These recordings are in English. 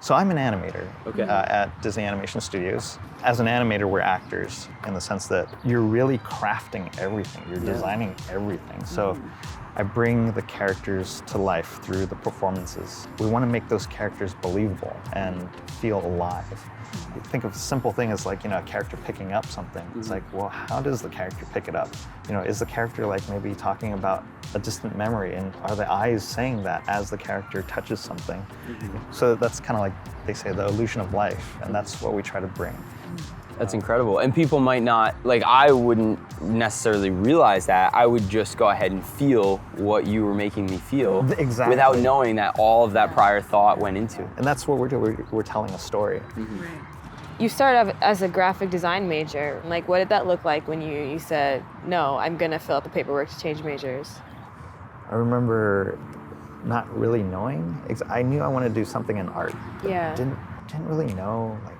So I'm an animator Okay. at Disney Animation Studios. As an animator, we're actors in the sense that you're really crafting everything. You're designing everything. So I bring the characters to life through the performances. We want to make those characters believable and feel alive. You think of a simple thing as like, a character picking up something. It's like, well, how does the character pick it up? Is the character like maybe talking about a distant memory, and are the eyes saying that as the character touches something? So that's kind of like, they say, the illusion of life, and that's what we try to bring. That's incredible. And people might not, like, I wouldn't necessarily realize that. I would just go ahead and feel what you were making me feel. Exactly. Without knowing that all of that prior thought went into it. And that's what we're doing. We're telling a story. You started off as a graphic design major. Like, what did that look like when you said, no, I'm gonna fill out the paperwork to change majors? I remember not really knowing. I knew I wanted to do something in art. Yeah. Didn't really know like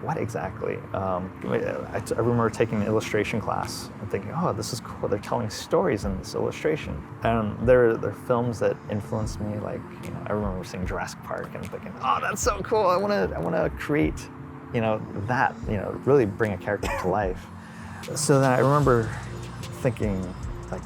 what exactly. I remember taking an illustration class and thinking, oh, this is cool. They're telling stories in this illustration. And there are films that influenced me. Like, I remember seeing Jurassic Park and thinking, oh, that's so cool. I want to create, that, really bring a character to life. So then I remember thinking, like,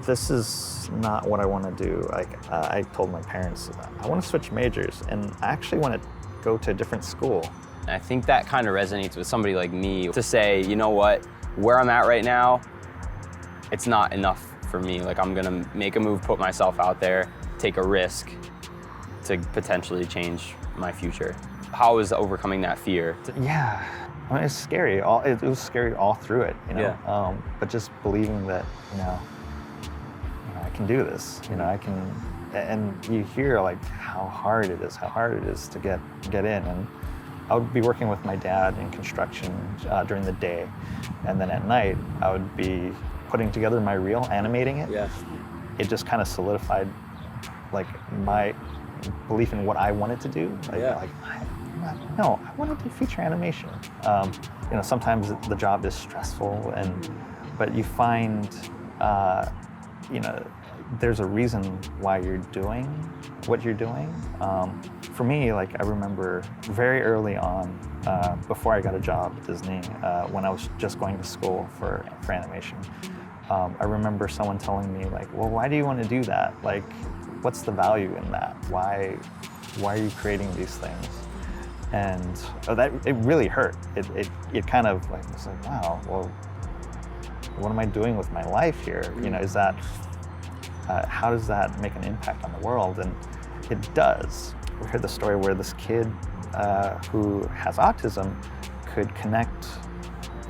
this is not what I want to do. Like, I told my parents, I want to switch majors, and I actually want to go to a different school. I think that kind of resonates with somebody like me to say, you know what, where I'm at right now, it's not enough for me. Like, I'm gonna make a move, put myself out there, take a risk to potentially change my future. How is overcoming that fear? Yeah, I mean, it's scary. It was scary all through it, Yeah. But just believing that, I can do this. I can. And you hear like how hard it is to get in. And I would be working with my dad in construction during the day, and then at night I would be putting together my reel, animating it. Yeah. It just kind of solidified like my belief in what I wanted to do. No, I want to do feature animation. Sometimes the job is stressful, but you find, there's a reason why you're doing what you're doing. For me, like, I remember very early on, before I got a job at Disney, when I was just going to school for animation, I remember someone telling me, like, well, why do you want to do that? Like, what's the value in that? Why are you creating these things? And it really hurt. It kind of like was like, wow, well, what am I doing with my life here? Is that, how does that make an impact on the world? And it does. We heard the story where this kid who has autism could connect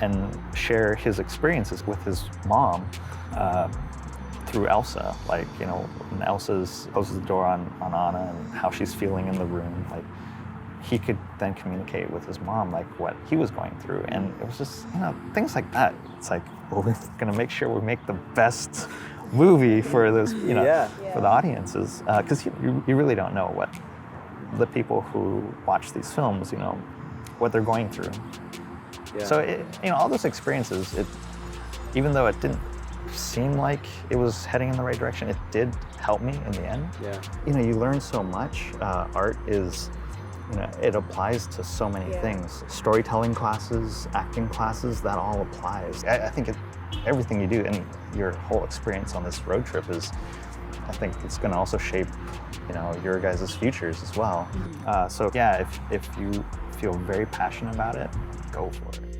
and share his experiences with his mom through Elsa. Like, when Elsa closes the door on Anna and how she's feeling in the room, like, he could then communicate with his mom, like, what he was going through. And it was just, things like that. It's like, well, we're going to make sure we make the best movie for those, for the audiences. Because you really don't know what the people who watch these films, what they're going through. Yeah. So, all those experiences, even though it didn't seem like it was heading in the right direction, it did help me in the end. Yeah. You learn so much. Art is, it applies to so many things. Storytelling classes, acting classes, that all applies. I think everything you do and your whole experience on this road trip I think it's going to also shape, your guys' futures as well. So yeah, if you feel very passionate about it, go for it.